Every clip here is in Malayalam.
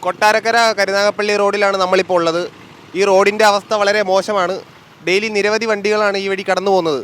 കൊട്ടാരക്കര കരുനാഗപ്പള്ളി റോഡിലാണ് നമ്മളിപ്പോൾ ഉള്ളത്. ഈ റോഡിൻ്റെ അവസ്ഥ വളരെ മോശമാണ്. ഡെയിലി നിരവധി വണ്ടികളാണ് ഈ വഴി കടന്നു പോകുന്നത്.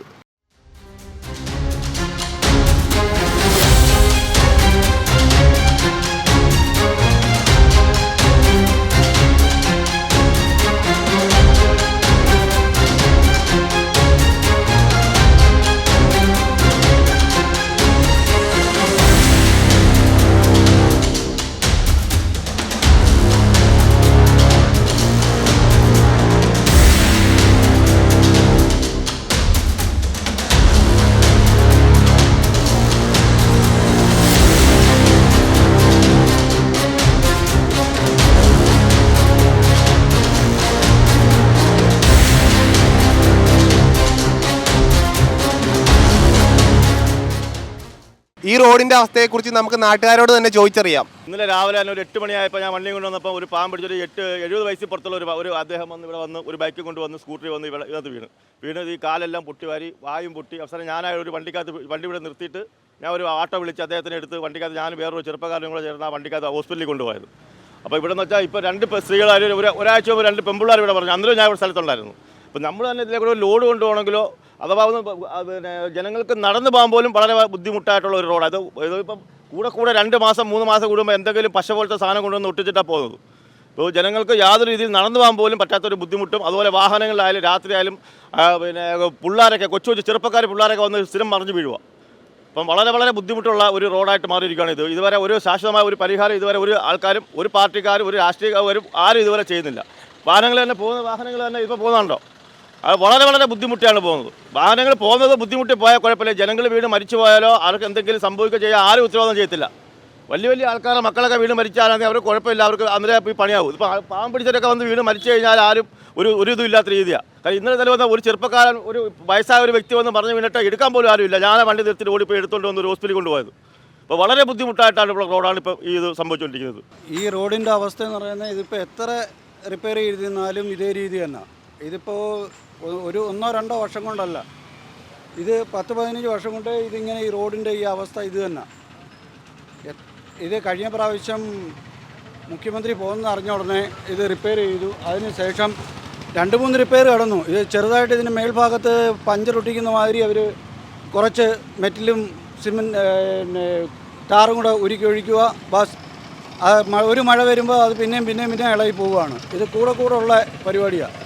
ഈ റോഡിൻ്റെ അവസ്ഥയെക്കുറിച്ച് നമുക്ക് നാട്ടുകാരോട് തന്നെ ചോദിച്ചറിയാം. ഇന്നലെ രാവിലെ തന്നെ ഒരു 8 മണിയായപ്പോൾ ഞാൻ വണ്ടിയും കൊണ്ടുവന്നപ്പോൾ ഒരു പാമ്പ് പിടിച്ചൊരു 70 വയസ്സിൽ പുറത്തുള്ള ഒരു അദ്ദേഹം വന്ന് ഇവിടെ വന്ന് ഒരു ബൈക്ക് കൊണ്ടുവന്ന് സ്കൂട്ടറിൽ വന്ന് ഇവിടെ വീണ് ഈ കാലെല്ലാം പൊട്ടി വാരി വായും പൊട്ടി. അവസാനം ഞാനായ ഒരു വണ്ടി ഇവിടെ നിർത്തിയിട്ട് ഞാൻ ഒരു ആട്ടോ വിളിച്ച് അദ്ദേഹത്തിനെ എടുത്ത് വണ്ടിക്കകത്ത് ഞാൻ വേറൊരു ചെറുപ്പക്കാരനും കൂടെ ചേർന്ന് ആ വണ്ടിക്കകത്ത് ഹോസ്പിറ്റലിൽ കൊണ്ടുപോയത്. അപ്പോൾ ഇവിടെ നിന്ന് വെച്ചാൽ ഇപ്പോൾ 2 സ്ത്രീകളാർ ഒരാഴ്ച മുമ്പ് 2 പെമ്പിള്ളാർ ഇവിടെ പറഞ്ഞു. അന്നേരം ഞാൻ ഇവിടെ സ്ഥലത്തുണ്ടായിരുന്നു. അപ്പോൾ നമ്മൾ തന്നെ ഇതിലെ കൂടെ ലോഡ് കൊണ്ടുപോകണമെങ്കിലോ അഥവാ പിന്നെ ജനങ്ങൾക്ക് നടന്നു പോകാൻ പോലും വളരെ ബുദ്ധിമുട്ടായിട്ടുള്ള ഒരു റോഡ്. ഇതിപ്പം കൂടെ 2 മാസം 3 മാസം കൂടുമ്പോൾ എന്തെങ്കിലും പശ പോലത്തെ സാധനം കൊണ്ടുവന്ന് ഒട്ടിച്ചിട്ടാണ് പോകുന്നത്. ഇപ്പോൾ ജനങ്ങൾക്ക് യാതൊരു രീതിയിൽ നടന്നു പോകാൻ പോലും പറ്റാത്തൊരു ബുദ്ധിമുട്ടും, അതുപോലെ വാഹനങ്ങളിലായാലും രാത്രിയായാലും പിന്നെ പിള്ളേരൊക്കെ കൊച്ചു ചെറുപ്പക്കാർ പിള്ളേരൊക്കെ വന്ന് സ്ഥിരം മറിഞ്ഞു വീഴുക. അപ്പം വളരെ ബുദ്ധിമുട്ടുള്ള ഒരു റോഡായിട്ട് മാറിയിരിക്കുകയാണ് ഇത്. ഇതുവരെ ഒരു ശാശ്വതമായ ഒരു പരിഹാരം ഇതുവരെ ഒരു ആൾക്കാരും ഒരു പാർട്ടിക്കാരും ഒരു രാഷ്ട്രീയക്കാരും ആരും ഇതുവരെ ചെയ്യുന്നില്ല. വാഹനങ്ങൾ തന്നെ ഇപ്പോൾ പോകുന്നുണ്ടോ? അത് വളരെ ബുദ്ധിമുട്ടിയാണ് പോകുന്നത്. വാഹനങ്ങൾ പോകുന്നത് ബുദ്ധിമുട്ടി പോയാൽ കുഴപ്പമില്ല. ജനങ്ങൾ വീട് മരിച്ചു പോയാലോ അവർക്ക് എന്തെങ്കിലും സംഭവിക്കുക ചെയ്യാൻ ആരും ഉത്തരവാദിത്തം ചെയ്യത്തില്ല. വലിയ ആൾക്കാരുടെ മക്കളൊക്കെ വീട് മരിച്ചാലാണെങ്കിൽ അവർക്ക് കുഴപ്പമില്ല, അവർക്ക് അന്നേരം ഈ പണിയാവും. ഇപ്പോൾ പാവം പിടിച്ചവരൊക്കെ വന്ന് വീട് മരിച്ചു കഴിഞ്ഞാൽ ആരും ഒരു ഇതും ഇല്ലാത്ത രീതിയാണ്. കാരണം ഇന്നലെ തന്നെ വന്ന ഒരു ചെറുപ്പക്കാരൻ ഒരു വയസ്സായ ഒരു വ്യക്തി വന്ന് പറഞ്ഞു വീണിട്ട് എടുക്കാൻ പോലും ആരുമില്ല. ഞാൻ വണ്ടി നിർത്തിയിട്ട് ഓടിപ്പോയി എടുത്തുകൊണ്ട് വന്ന് ഒരു ഹോസ്പിറ്റലിൽ കൊണ്ടുപോയത്. അപ്പോൾ വളരെ ബുദ്ധിമുട്ടായിട്ടാണ് ഇപ്പോൾ റോഡാണ് ഇപ്പോൾ ഇത് സംഭവിച്ചുകൊണ്ടിരിക്കുന്നത്. ഈ റോഡിൻ്റെ അവസ്ഥ എന്ന് പറയുന്നത് ഇതിപ്പോൾ എത്ര റിപ്പയർ ചെയ്തിരുന്നാലും ഇതേ രീതി തന്നെ. ഇതിപ്പോൾ ഒരു 1-2 വർഷം കൊണ്ടല്ല, ഇത് 10-15 വർഷം കൊണ്ട് ഇതിങ്ങനെ ഈ റോഡിൻ്റെ ഈ അവസ്ഥ ഇത് തന്നെ. ഇത് കഴിഞ്ഞ പ്രാവശ്യം മുഖ്യമന്ത്രി പോകുന്നത് അറിഞ്ഞ ഉടനെ ഇത് റിപ്പയർ ചെയ്തു. അതിന് ശേഷം 2-3 റിപ്പയർ കടന്നു. ഇത് ചെറുതായിട്ട് ഇതിന് മേൽഭാഗത്ത് പഞ്ചറൊട്ടിക്കുന്ന മാതിരി അവർ കുറച്ച് മെറ്റലും ടാറും കൂടെ ഉരുക്കി ഒഴിക്കുക. ബസ് ഒരു മഴ വരുമ്പോൾ അത് പിന്നെയും ഇളകി പോവുകയാണ്. ഇത് കൂടെ ഉള്ള പരിപാടിയാണ്.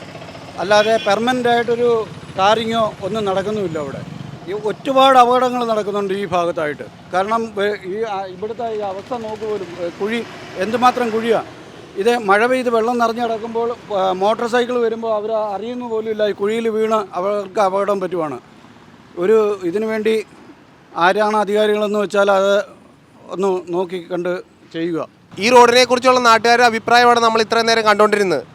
അല്ലാതെ പെർമനൻ്റ് ആയിട്ടൊരു ടാറിങ്ങോ ഒന്നും നടക്കുന്നുമില്ല. അവിടെ ഈ ഒരുപാട് അപകടങ്ങൾ നടക്കുന്നുണ്ട് ഈ ഭാഗത്തായിട്ട്. കാരണം ഇവിടുത്തെ ഈ അവസ്ഥ നോക്കുപോലും കുഴി എന്തുമാത്രം കുഴിയാണ്. ഇത് മഴ പെയ്ത് വെള്ളം നിറഞ്ഞു കിടക്കുമ്പോൾ മോട്ടോർ സൈക്കിൾ വരുമ്പോൾ അവർ അറിയുന്ന പോലും ഇല്ല, ഈ കുഴിയിൽ വീണ് അവർക്ക് അപകടം പറ്റുവാണ്. ഇതിനു വേണ്ടി ആരാണ് അധികാരികളെന്ന് വെച്ചാൽ അത് ഒന്ന് നോക്കി കണ്ട് ചെയ്യുക. ഈ റോഡിനെ കുറിച്ചുള്ള നാട്ടുകാരുടെ അഭിപ്രായമാണ് നമ്മൾ ഇത്രയും നേരം കണ്ടുകൊണ്ടിരുന്നത്.